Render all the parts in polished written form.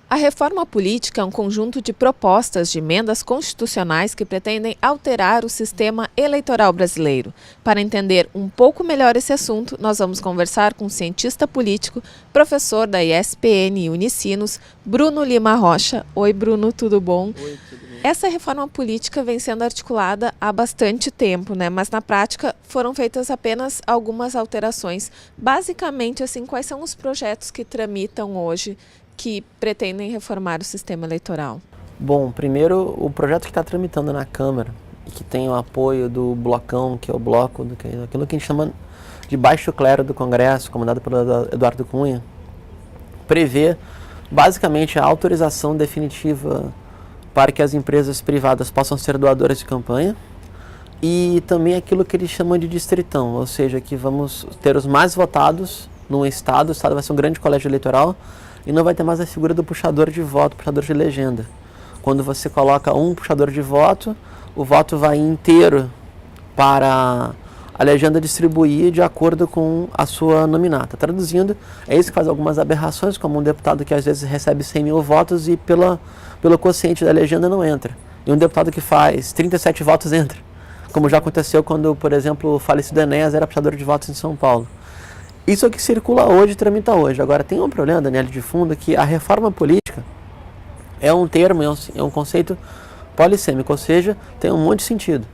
A reforma política é um conjunto de propostas de emendas constitucionais que pretendem alterar o sistema eleitoral brasileiro. Para entender um pouco melhor esse assunto, nós vamos conversar com o cientista político, professor da ESPN e Unicinos, Bruno Lima Rocha. Oi, Bruno, tudo bom? Oi, tudo bem. Essa reforma política vem sendo articulada há bastante tempo, né? Mas na prática foram feitas apenas algumas alterações. Basicamente, assim, quais são os projetos que tramitam hoje que pretendem reformar o sistema eleitoral? Bom, primeiro o projeto que está tramitando na Câmara e que tem o apoio do blocão, que é o bloco, aquilo que a gente chama de baixo clero do Congresso, comandado pelo Eduardo Cunha, prevê basicamente a autorização definitiva para que as empresas privadas possam ser doadoras de campanha e também aquilo que eles chamam de distritão, ou seja, que vamos ter os mais votados num estado, o estado vai ser um grande colégio eleitoral e não vai ter mais a figura do puxador de voto, puxador de legenda. Quando você coloca um puxador de voto, o voto vai inteiro para a legenda distribuir de acordo com a sua nominata. Traduzindo, é isso que faz algumas aberrações, como um deputado que às vezes recebe 100 mil votos e pelo quociente da legenda não entra. E um deputado que faz 37 votos entra. Como já aconteceu quando, por exemplo, o falecido Enéas era puxador de votos em São Paulo. Isso é o que circula hoje, tramita hoje. Agora, tem um problema, Daniel, de fundo, que a reforma política é um termo, é um conceito polissêmico, ou seja, tem um monte de sentido.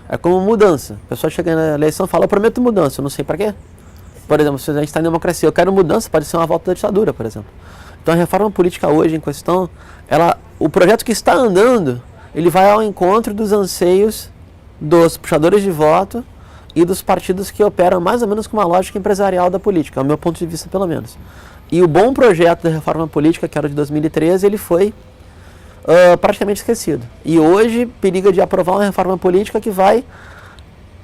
É como mudança. A pessoa chega na eleição e fala, eu prometo mudança, eu não sei para quê. Por exemplo, se a gente está em democracia, eu quero mudança, pode ser uma volta da ditadura, por exemplo. Então, a reforma política hoje em questão, o projeto que está andando, ele vai ao encontro dos anseios dos puxadores de voto e dos partidos que operam mais ou menos com uma lógica empresarial da política, ao meu ponto de vista pelo menos. E o bom projeto da reforma política, que era de 2013, ele foi praticamente esquecido. E hoje periga de aprovar uma reforma política que vai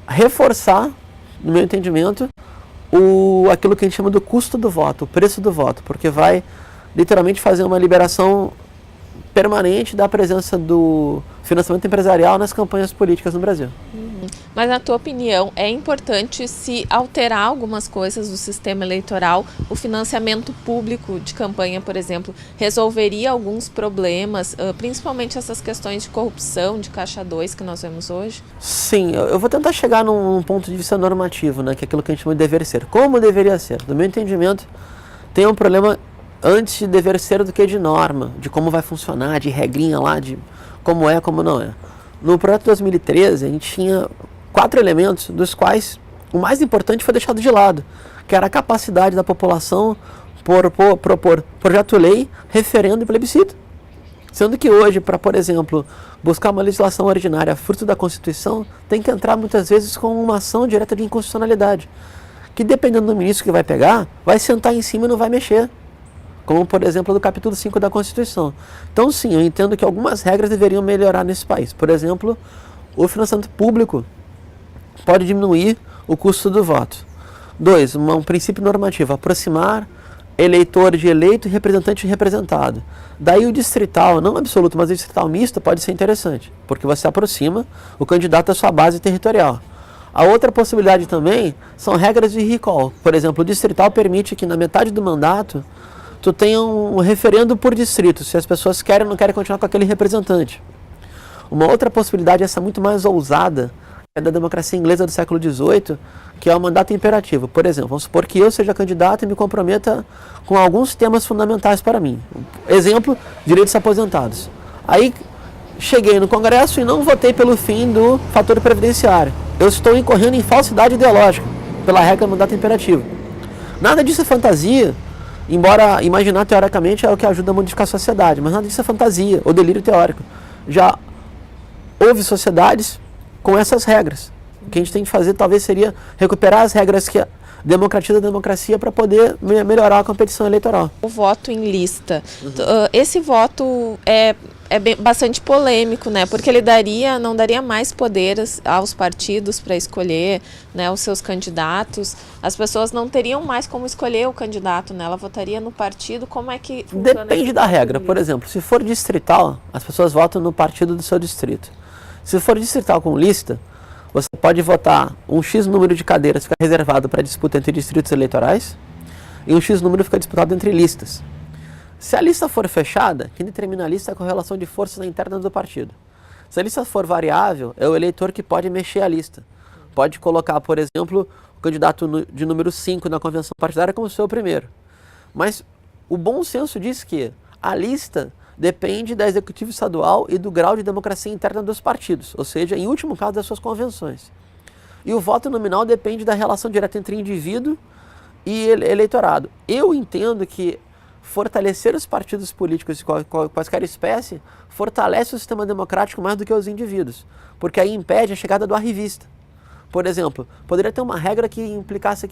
reforçar, no meu entendimento, aquilo que a gente chama do custo do voto, o preço do voto, porque vai literalmente fazer uma liberação permanente da presença do financiamento empresarial nas campanhas políticas no Brasil. Mas, na tua opinião, é importante se alterar algumas coisas do sistema eleitoral? O financiamento público de campanha, por exemplo, resolveria alguns problemas, principalmente essas questões de corrupção, de caixa 2 que nós vemos hoje? Sim, eu vou tentar chegar num ponto de vista normativo, né, que é aquilo que a gente chama de dever ser. Como deveria ser? Do meu entendimento, tem um problema antes de dever ser do que de norma, de como vai funcionar, de regrinha lá, de como é, como não é. No projeto de 2013, a gente tinha 4 elementos, dos quais o mais importante foi deixado de lado, que era a capacidade da população propor projeto-lei, referendo e plebiscito. Sendo que hoje, para, por exemplo, buscar uma legislação ordinária fruto da Constituição, tem que entrar muitas vezes com uma ação direta de inconstitucionalidade, que dependendo do ministro que vai pegar, vai sentar em cima e não vai mexer. Como, por exemplo, do capítulo 5 da Constituição. Então, sim, eu entendo que algumas regras deveriam melhorar nesse país. Por exemplo, o financiamento público pode diminuir o custo do voto. 2, um princípio normativo, aproximar eleitor de eleito e representante de representado. Daí o distrital, não absoluto, mas o distrital misto pode ser interessante, porque você aproxima o candidato à sua base territorial. A outra possibilidade também são regras de recall. Por exemplo, o distrital permite que na metade do mandato tu tenha um referendo por distrito, se as pessoas querem ou não querem continuar com aquele representante. Uma outra possibilidade, essa muito mais ousada, é da democracia inglesa do século XVIII, que é o mandato imperativo. Por exemplo, vamos supor que eu seja candidato e me comprometa com alguns temas fundamentais para mim. Exemplo, direitos aposentados. Aí, cheguei no Congresso e não votei pelo fim do fator previdenciário. Eu estou incorrendo em falsidade ideológica, pela regra do mandato imperativo. Nada disso é fantasia, embora imaginar teoricamente é o que ajuda a modificar a sociedade, mas nada disso é fantasia ou delírio teórico. Já houve sociedades com essas regras. O que a gente tem que fazer talvez seria recuperar as regras que democratiza a democracia para poder melhorar a competição eleitoral. O voto em lista. Esse voto é bastante polêmico, né? Porque ele não daria mais poderes aos partidos para escolher, né, os seus candidatos. As pessoas não teriam mais como escolher o candidato, né? Ela votaria no partido. Como é que funciona? Depende da regra. Por exemplo, se for distrital, as pessoas votam no partido do seu distrito. Se for distrital com lista, você pode votar um X número de cadeiras fica reservado para disputa entre distritos eleitorais e um X número fica disputado entre listas. Se a lista for fechada, quem determina a lista é a correlação de forças na interna do partido. Se a lista for variável, é o eleitor que pode mexer a lista. Pode colocar, por exemplo, o candidato de número 5 na convenção partidária como seu primeiro. Mas o bom senso diz que a lista depende da executiva estadual e do grau de democracia interna dos partidos, ou seja, em último caso, das suas convenções. E o voto nominal depende da relação direta entre indivíduo e eleitorado. Eu entendo que fortalecer os partidos políticos de quaisquer espécie fortalece o sistema democrático mais do que os indivíduos, porque aí impede a chegada do arrivista. Por exemplo, poderia ter uma regra que implicasse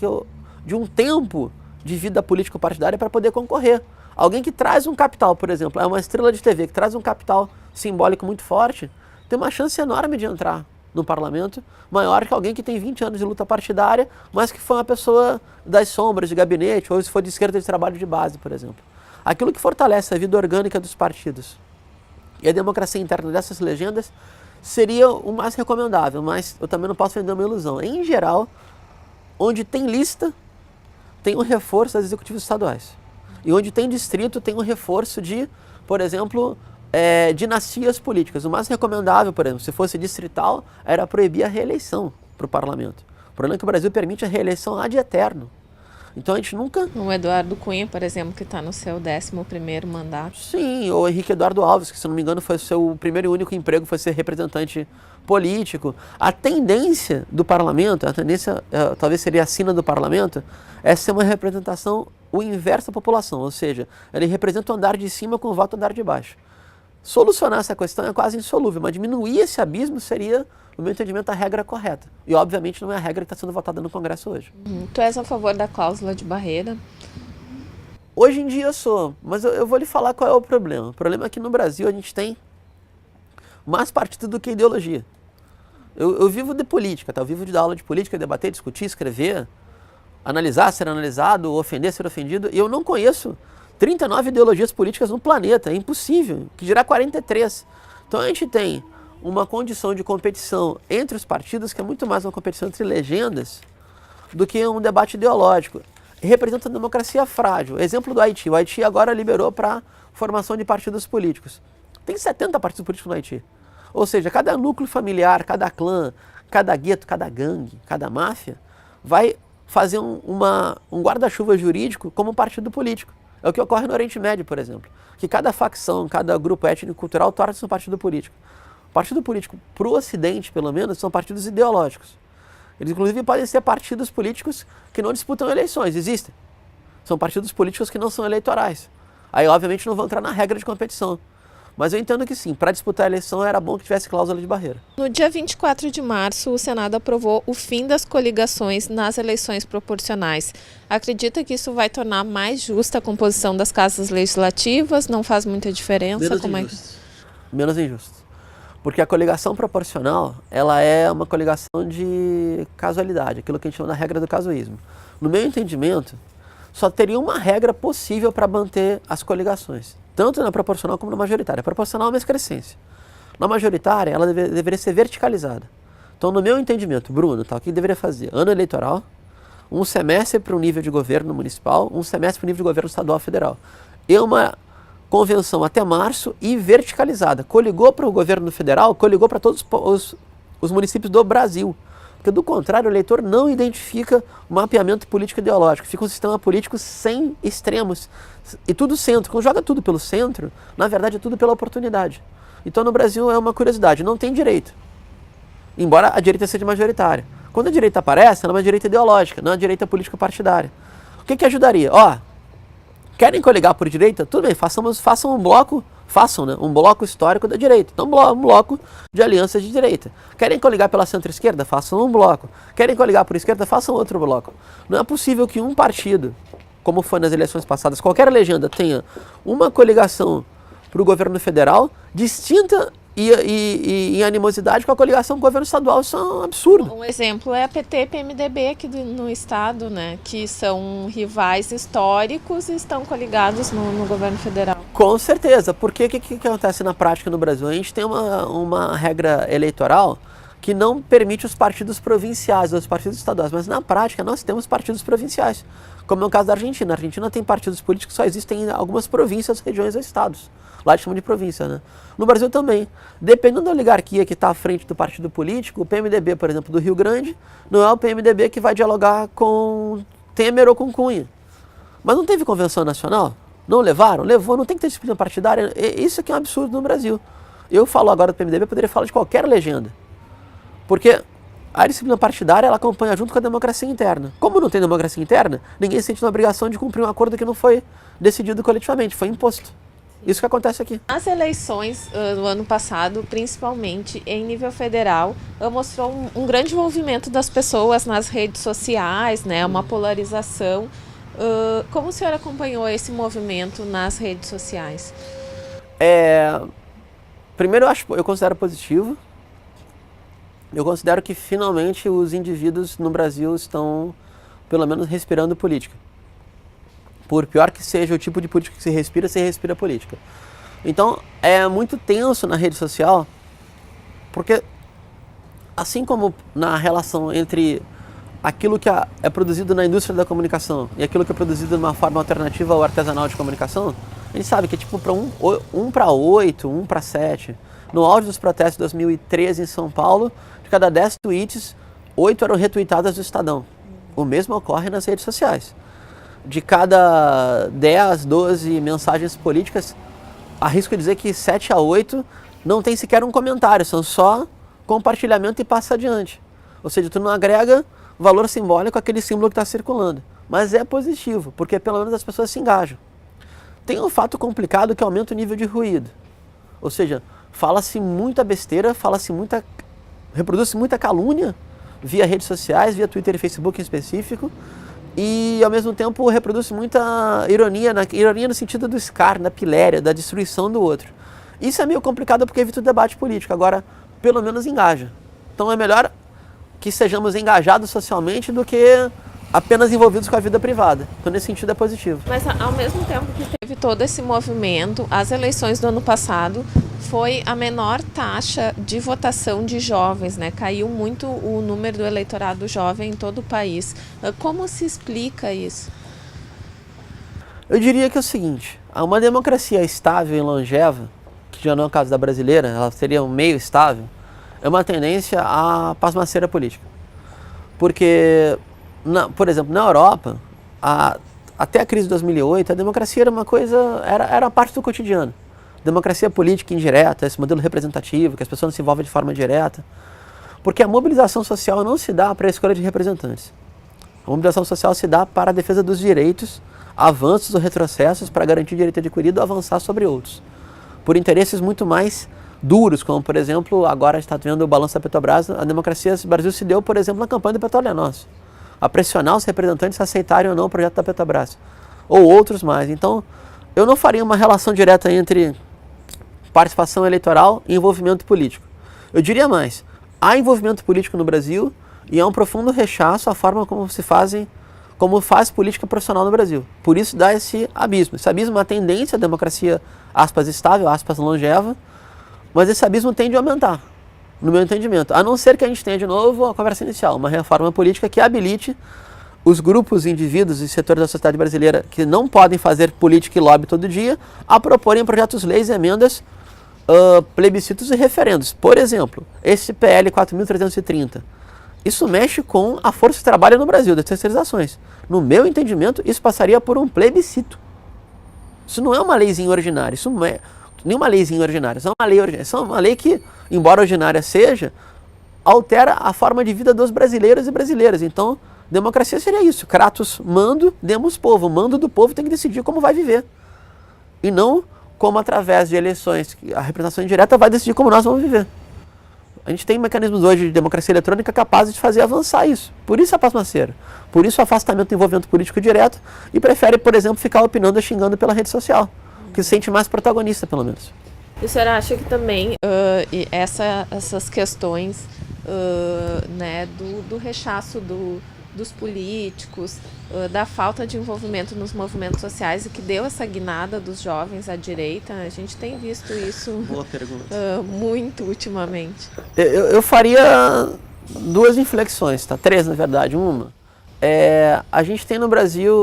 de um tempo de vida político-partidária para poder concorrer. Alguém que traz um capital, por exemplo, é uma estrela de TV que traz um capital simbólico muito forte, tem uma chance enorme de entrar no parlamento, maior que alguém que tem 20 anos de luta partidária, mas que foi uma pessoa das sombras, de gabinete, ou se for de esquerda de trabalho de base, por exemplo. Aquilo que fortalece a vida orgânica dos partidos e a democracia interna dessas legendas seria o mais recomendável, mas eu também não posso vender uma ilusão. Em geral, onde tem lista, tem um reforço das executivas estaduais. E onde tem distrito, tem um reforço de, por exemplo, dinastias políticas. O mais recomendável, por exemplo, se fosse distrital, era proibir a reeleição para o parlamento. O problema é que o Brasil permite a reeleição ad eterno. Então a gente nunca... O Eduardo Cunha, por exemplo, que está no seu 11º mandato. Sim, o Henrique Eduardo Alves, que se não me engano foi o seu primeiro e único emprego, foi ser representante político. A tendência do parlamento, a tendência talvez seria a sina do parlamento, é ser uma representação o inverso da população, ou seja, ele representa o andar de cima com o voto andar de baixo. Solucionar essa questão é quase insolúvel, mas diminuir esse abismo seria, no meu entendimento, a regra correta. E, obviamente, não é a regra que está sendo votada no Congresso hoje. Tu és a favor da cláusula de barreira? Hoje em dia eu sou, mas eu vou lhe falar qual é o problema. O problema é que no Brasil a gente tem mais partido do que ideologia. Eu vivo de política, tá? Eu vivo de dar aula de política, debater, discutir, escrever, analisar, ser analisado, ofender, ser ofendido. E eu não conheço 39 ideologias políticas no planeta, é impossível, que dirá 43. Então a gente tem uma condição de competição entre os partidos que é muito mais uma competição entre legendas do que um debate ideológico. E representa a democracia frágil. Exemplo do Haiti. O Haiti agora liberou para formação de partidos políticos. Tem 70 partidos políticos no Haiti. Ou seja, cada núcleo familiar, cada clã, cada gueto, cada gangue, cada máfia vai fazer um guarda-chuva jurídico como um partido político. É o que ocorre no Oriente Médio, por exemplo. Que cada facção, cada grupo étnico-cultural torna-se um partido político. Partido político, para o Ocidente, pelo menos, são partidos ideológicos. Eles, inclusive, podem ser partidos políticos que não disputam eleições, existem. São partidos políticos que não são eleitorais. Aí, obviamente, não vão entrar na regra de competição. Mas eu entendo que sim, para disputar a eleição era bom que tivesse cláusula de barreira. No dia 24 de março, o Senado aprovou o fim das coligações nas eleições proporcionais. Acredita que isso vai tornar mais justa a composição das casas legislativas? Não faz muita diferença? Menos injusto. Porque a coligação proporcional, ela é uma coligação de casualidade, aquilo que a gente chama da regra do casuísmo. No meu entendimento, só teria uma regra possível para manter as coligações, tanto na proporcional como na majoritária. A proporcional é uma excrescência. Na majoritária, ela deveria ser verticalizada. Então, no meu entendimento, Bruno, tá, o que deveria fazer? Ano eleitoral, um semestre para o nível de governo municipal, um semestre para o nível de governo estadual e federal. E uma convenção até março e verticalizada. Coligou para o governo federal, coligou para todos os municípios do Brasil. Porque, do contrário, o eleitor não identifica o mapeamento político ideológico. Fica um sistema político sem extremos. E tudo centro. Quando joga tudo pelo centro, na verdade é tudo pela oportunidade. Então, no Brasil, é uma curiosidade. Não tem direita. Embora a direita seja majoritária. Quando a direita aparece, ela é uma direita ideológica, não é uma direita político-partidária. O que ajudaria? Querem coligar por direita? Tudo bem, façam um bloco, um bloco histórico da direita. Então, um bloco de alianças de direita. Querem coligar pela centro-esquerda? Façam um bloco. Querem coligar por esquerda? Façam outro bloco. Não é possível que um partido, como foi nas eleições passadas, qualquer legenda tenha uma coligação para o governo federal distinta e em animosidade com a coligação com o governo estadual. Isso é um absurdo. Um exemplo é a PT e PMDB aqui no estado, né, que são rivais históricos e estão coligados no governo federal. Com certeza, porque o que acontece na prática no Brasil? A gente tem uma regra eleitoral que não permite os partidos provinciais, os partidos estaduais, mas na prática nós temos partidos provinciais, como é o caso da Argentina. A Argentina tem partidos políticos que só existem em algumas províncias, regiões ou estados. Lá eles chamam de província, né? No Brasil também. Dependendo da oligarquia que está à frente do partido político, o PMDB, por exemplo, do Rio Grande, não é o PMDB que vai dialogar com Temer ou com Cunha. Mas não teve convenção nacional? Não levaram? Levou, não tem que ter disciplina partidária. Isso aqui é um absurdo no Brasil. Eu falo agora do PMDB, eu poderia falar de qualquer legenda. Porque a disciplina partidária ela acompanha junto com a democracia interna. Como não tem democracia interna, ninguém sente uma obrigação de cumprir um acordo que não foi decidido coletivamente, foi imposto. Isso que acontece aqui. As eleições do ano passado, principalmente em nível federal, mostrou um grande envolvimento das pessoas nas redes sociais, né, uma polarização. Como o senhor acompanhou esse movimento nas redes sociais? Primeiro, eu considero positivo. Eu considero que finalmente os indivíduos no Brasil estão, pelo menos, respirando política. Por pior que seja o tipo de política que se respira política. Então, é muito tenso na rede social, porque assim como na relação entre aquilo que é produzido na indústria da comunicação e aquilo que é produzido de uma forma alternativa ao artesanal de comunicação, a gente sabe que é tipo para 1 para 8, 1 para 7. No auge dos protestos de 2013 em São Paulo, de cada 10 tweets, 8 eram retweetadas do Estadão. O mesmo ocorre nas redes sociais. De cada 10, 12 mensagens políticas, arrisco dizer que 7 a 8 não tem sequer um comentário, são só compartilhamento e passa adiante. Ou seja, tu não agrega valor simbólico àquele símbolo que está circulando. Mas é positivo, porque pelo menos as pessoas se engajam. Tem um fato complicado que aumenta o nível de ruído. Ou seja, fala-se muita besteira, reproduz-se muita calúnia via redes sociais, via Twitter e Facebook em específico, e ao mesmo tempo reproduz muita ironia no sentido do escárnio, da piléria, da destruição do outro. Isso é meio complicado porque evita o debate político, agora pelo menos engaja. Então é melhor que sejamos engajados socialmente do que apenas envolvidos com a vida privada. Então nesse sentido é positivo. Mas ao mesmo tempo que teve todo esse movimento, as eleições do ano passado foi a menor taxa de votação de jovens, né? Caiu muito o número do eleitorado jovem em todo o país. Como se explica isso? Eu diria que é o seguinte, uma democracia estável e longeva, que já não é o caso da brasileira, ela seria um meio estável, é uma tendência à pasmaceira política. Porque, por exemplo, na Europa, até a crise de 2008, a democracia era uma coisa, era parte do cotidiano. Democracia política indireta, esse modelo representativo, que as pessoas não se envolvem de forma direta. Porque a mobilização social não se dá para a escolha de representantes. A mobilização social se dá para a defesa dos direitos, avanços ou retrocessos para garantir o direito adquirido ou avançar sobre outros. Por interesses muito mais duros, como, por exemplo, agora a gente está vendo o balanço da Petrobras, a democracia do Brasil se deu, por exemplo, na campanha do Petróleo é Nosso, a pressionar os representantes a aceitarem ou não o projeto da Petrobras, ou outros mais. Então, eu não faria uma relação direta entre participação eleitoral e envolvimento político. Eu diria mais, há envolvimento político no Brasil e há um profundo rechaço à forma como faz política profissional no Brasil. Por isso dá esse abismo. Esse abismo é uma tendência à democracia, aspas, estável, aspas, longeva, mas esse abismo tende a aumentar, no meu entendimento. A não ser que a gente tenha de novo a conversa inicial, uma reforma política que habilite os grupos, indivíduos e setores da sociedade brasileira que não podem fazer política e lobby todo dia, a proporem projetos, leis e emendas, plebiscitos e referendos. Por exemplo, esse PL 4.330. Isso mexe com a força de trabalho no Brasil, das terceirizações. No meu entendimento, isso passaria por um plebiscito. Isso não é uma leizinha ordinária, isso não é nenhuma leizinha ordinária, isso é uma lei ordinária. Isso é uma lei que, embora ordinária seja, altera a forma de vida dos brasileiros e brasileiras. Então, democracia seria isso. Kratos, mando, demos povo. O mando do povo tem que decidir como vai viver. E não como através de eleições, a representação indireta vai decidir como nós vamos viver. A gente tem mecanismos hoje de democracia eletrônica capazes de fazer avançar isso. Por isso a pasmaceira. Por isso o afastamento do envolvimento político direto e prefere, por exemplo, ficar opinando e xingando pela rede social, que se sente mais protagonista, pelo menos. E o senhor acha que também essas questões né, do rechaço dos políticos, da falta de envolvimento nos movimentos sociais e que deu essa guinada dos jovens à direita? A gente tem visto isso muito ultimamente. Eu faria duas inflexões, tá? Três, na verdade. Uma, a gente tem no Brasil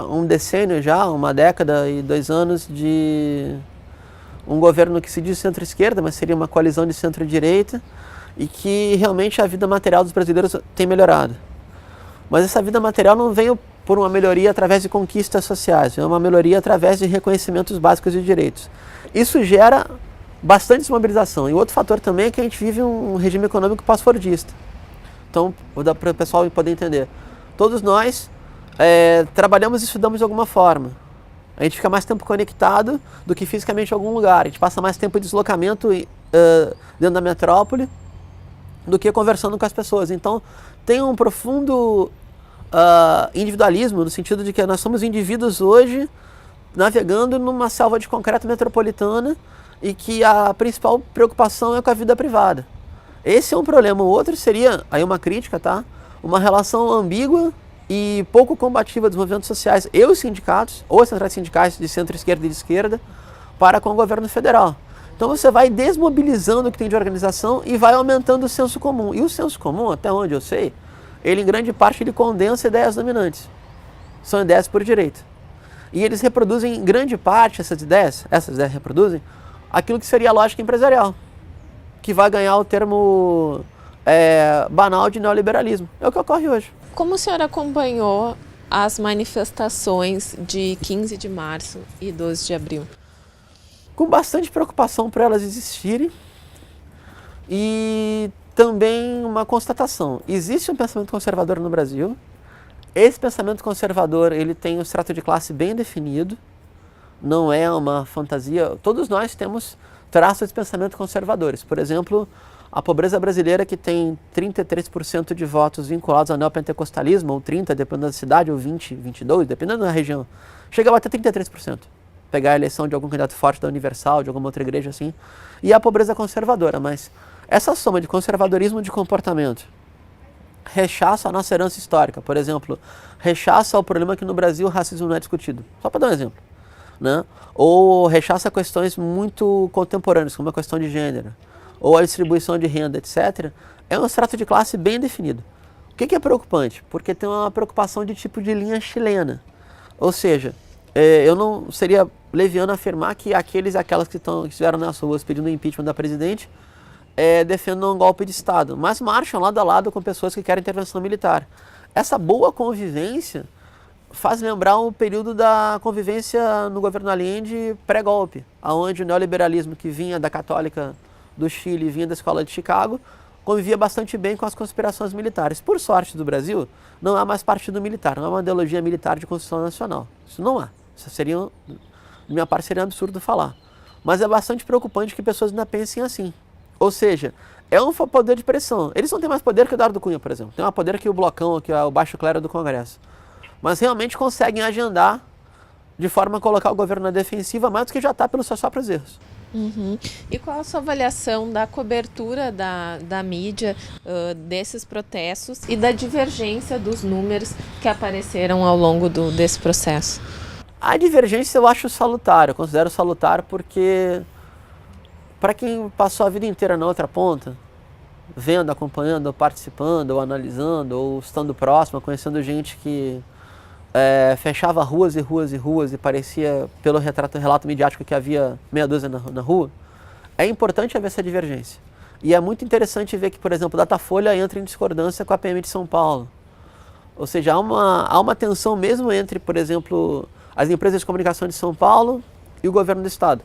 um decênio já, uma década e 2 anos de um governo que se diz centro-esquerda, mas seria uma coalizão de centro-direita, e que realmente a vida material dos brasileiros tem melhorado. Mas essa vida material não veio por uma melhoria através de conquistas sociais, é uma melhoria através de reconhecimentos básicos de direitos. Isso gera bastante desmobilização. E outro fator também é que a gente vive um regime econômico pós-fordista. Então, para o pessoal poder entender, todos nós trabalhamos e estudamos de alguma forma. A gente fica mais tempo conectado do que fisicamente em algum lugar. A gente passa mais tempo em deslocamento dentro da metrópole do que conversando com as pessoas. Então, tem um profundo individualismo, no sentido de que nós somos indivíduos hoje navegando numa selva de concreto metropolitana e que a principal preocupação é com a vida privada. Esse é um problema. O outro seria, aí uma crítica, tá? Uma relação ambígua e pouco combativa dos movimentos sociais e os sindicatos, ou as centrais sindicais de centro-esquerda e de esquerda, para com o governo federal. Então você vai desmobilizando o que tem de organização e vai aumentando o senso comum. E o senso comum, até onde eu sei, ele em grande parte ele condensa ideias dominantes. São ideias por direito. E eles reproduzem em grande parte essas ideias reproduzem aquilo que seria a lógica empresarial, que vai ganhar o termo banal de neoliberalismo. É o que ocorre hoje. Como o senhor acompanhou as manifestações de 15 de março e 12 de abril? Com bastante preocupação por elas existirem e também uma constatação. Existe um pensamento conservador no Brasil. Esse pensamento conservador ele tem um estrato de classe bem definido, não é uma fantasia. Todos nós temos traços de pensamento conservadores. Por exemplo, a pobreza brasileira, que tem 33% de votos vinculados ao neopentecostalismo, ou 30%, dependendo da cidade, ou 20%, 22%, dependendo da região, chega a bater 33%. Pegar a eleição de algum candidato forte da Universal, de alguma outra igreja assim, e a pobreza conservadora. Mas essa soma de conservadorismo de comportamento, rechaça a nossa herança histórica, por exemplo, rechaça o problema que no Brasil o racismo não é discutido, só para dar um exemplo, né? Ou rechaça questões muito contemporâneas, como a questão de gênero, ou a distribuição de renda, etc., é um estrato de classe bem definido. O que é preocupante? Porque tem uma preocupação de tipo de linha chilena. Ou seja, eu não seria leviano afirmar que aqueles e aquelas que estiveram nas ruas pedindo o impeachment da presidente defendam um golpe de Estado, mas marcham lado a lado com pessoas que querem intervenção militar. Essa boa convivência faz lembrar um período da convivência no governo Allende pré-golpe, onde o neoliberalismo que vinha da Católica do Chile, vinha da Escola de Chicago, convivia bastante bem com as conspirações militares. Por sorte do Brasil, não há mais partido militar, não há uma ideologia militar de construção nacional. Isso não há. Isso seria, de minha parte, seria absurdo falar. Mas é bastante preocupante que pessoas ainda pensem assim. Ou seja, é um poder de pressão. Eles não têm mais poder que o Eduardo Cunha, por exemplo. Tem mais poder que o Blocão, que é o baixo clero do Congresso. Mas realmente conseguem agendar de forma a colocar o governo na defensiva mais do que já está pelos seus próprios erros. Uhum. E qual a sua avaliação da cobertura da mídia desses protestos e da divergência dos números que apareceram ao longo desse processo? A divergência eu acho salutar, eu considero salutar porque para quem passou a vida inteira na outra ponta, vendo, acompanhando, ou participando, ou analisando, ou estando próximo, conhecendo gente que fechava ruas e ruas e ruas e parecia, pelo relato midiático, que havia meia dúzia na rua, é importante haver essa divergência. E é muito interessante ver que, por exemplo, a Datafolha entra em discordância com a PM de São Paulo. Ou seja, há uma tensão mesmo entre, por exemplo, as empresas de comunicação de São Paulo e o governo do Estado.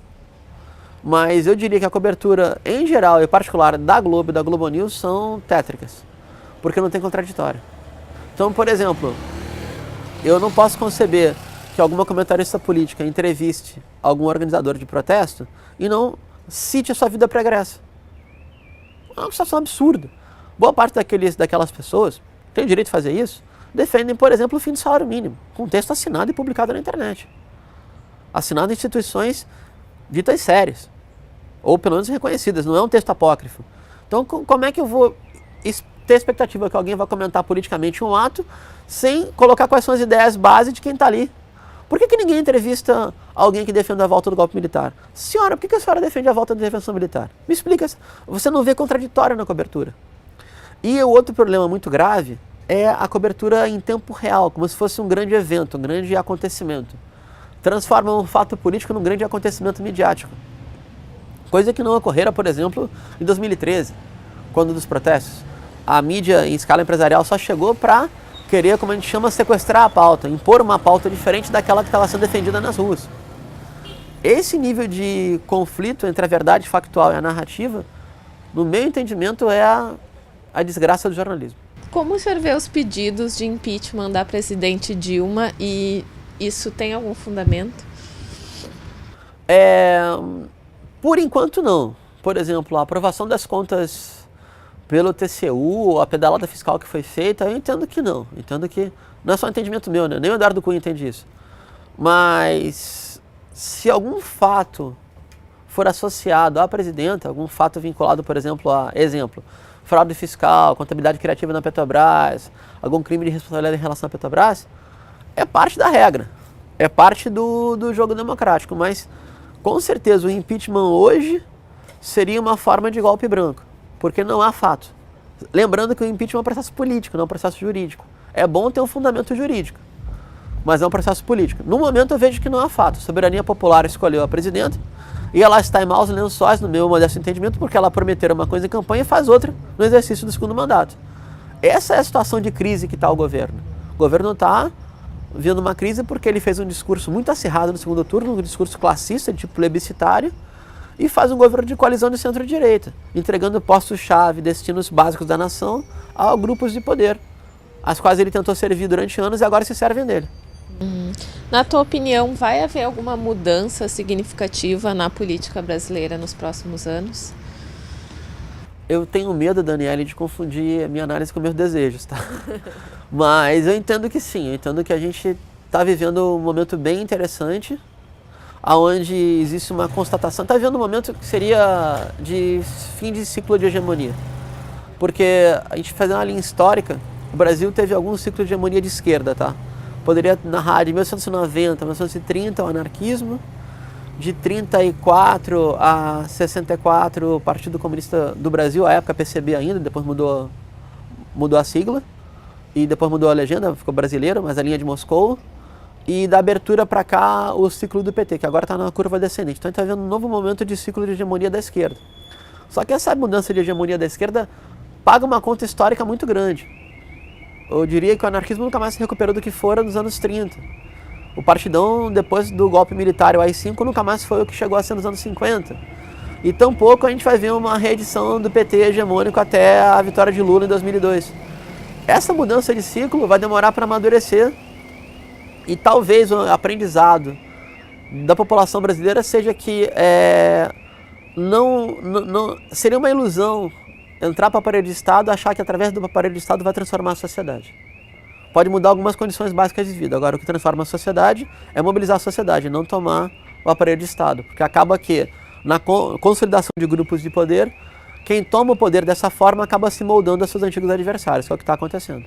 Mas eu diria que a cobertura, em geral, e em particular da Globo e da Globo News, são tétricas, porque não tem contraditório. Então, por exemplo, eu não posso conceber que alguma comentarista política entreviste algum organizador de protesto e não cite a sua vida pregressa. É uma situação absurda. Boa parte daquelas pessoas, tem o direito de fazer isso, defendem, por exemplo, o fim do salário mínimo, com um texto assinado e publicado na internet. Assinado em instituições ditas sérias, ou pelo menos reconhecidas, não é um texto apócrifo. Então, como é que eu vou ter a expectativa que alguém vai comentar politicamente um ato sem colocar quais são as ideias base de quem está ali. Por que ninguém entrevista alguém que defende a volta do golpe militar? Senhora, por que a senhora defende a volta da intervenção militar? Me explica. Você não vê contraditório na cobertura. E o outro problema muito grave é a cobertura em tempo real, como se fosse um grande evento, um grande acontecimento. Transforma um fato político num grande acontecimento midiático. Coisa que não ocorrera, por exemplo, em 2013, quando dos protestos. A mídia em escala empresarial só chegou para querer, como a gente chama, sequestrar a pauta, impor uma pauta diferente daquela que estava sendo defendida nas ruas. Esse nível de conflito entre a verdade factual e a narrativa, no meu entendimento, é a desgraça do jornalismo. Como o senhor vê os pedidos de impeachment da presidente Dilma e isso tem algum fundamento? Por enquanto não. Por exemplo, a aprovação das contas pelo TCU, a pedalada fiscal que foi feita, eu entendo que não. Entendo que não é só um entendimento meu, né? Nem o Eduardo Cunha entende isso. Mas se algum fato for associado à presidenta, algum fato vinculado, por exemplo, fraude fiscal, contabilidade criativa na Petrobras, algum crime de responsabilidade em relação à Petrobras, é parte da regra, é parte do jogo democrático, mas com certeza o impeachment hoje seria uma forma de golpe branco, porque não há fato. Lembrando que o impeachment é um processo político, não é um processo jurídico. É bom ter um fundamento jurídico, mas é um processo político. No momento eu vejo que não há fato. A soberania popular escolheu a presidenta e ela está em maus lençóis, no meu modesto entendimento, porque ela prometeu uma coisa em campanha e faz outra no exercício do segundo mandato. Essa é a situação de crise que está o governo. O governo está vendo uma crise porque ele fez um discurso muito acirrado no segundo turno, um discurso classista, de tipo plebiscitário, e faz um governo de coalizão de centro-direita, entregando postos-chave, destinos básicos da nação a grupos de poder, às quais ele tentou servir durante anos e agora se servem dele. Na tua opinião, vai haver alguma mudança significativa na política brasileira nos próximos anos? Eu tenho medo, Daniele, de confundir a minha análise com meus desejos, tá? Mas eu entendo que sim, eu entendo que a gente está vivendo um momento bem interessante, onde existe uma constatação, está vivendo um momento que seria de fim de ciclo de hegemonia. Porque a gente fazendo uma linha histórica, o Brasil teve algum ciclo de hegemonia de esquerda, tá? Poderia narrar de 1990 a 1930 o anarquismo, de 34 a 64 o Partido Comunista do Brasil, à época PCB ainda, depois mudou a sigla, e depois mudou a legenda, ficou brasileiro, mas a linha de Moscou. E da abertura para cá, o ciclo do PT, que agora está na curva descendente. Então a gente está vendo um novo momento de ciclo de hegemonia da esquerda. Só que essa mudança de hegemonia da esquerda paga uma conta histórica muito grande. Eu diria que o anarquismo nunca mais se recuperou do que fora nos anos 30. O Partidão, depois do golpe militar e o AI-5, nunca mais foi o que chegou a ser nos anos 50. E tampouco a gente vai ver uma reedição do PT hegemônico até a vitória de Lula em 2002. Essa mudança de ciclo vai demorar para amadurecer. E talvez o aprendizado da população brasileira seja que seria uma ilusão entrar para o aparelho de Estado e achar que através do aparelho de Estado vai transformar a sociedade. Pode mudar algumas condições básicas de vida. Agora, o que transforma a sociedade é mobilizar a sociedade, não tomar o aparelho de Estado. Porque acaba que, na consolidação de grupos de poder, quem toma o poder dessa forma acaba se moldando a seus antigos adversários, que é o que está acontecendo.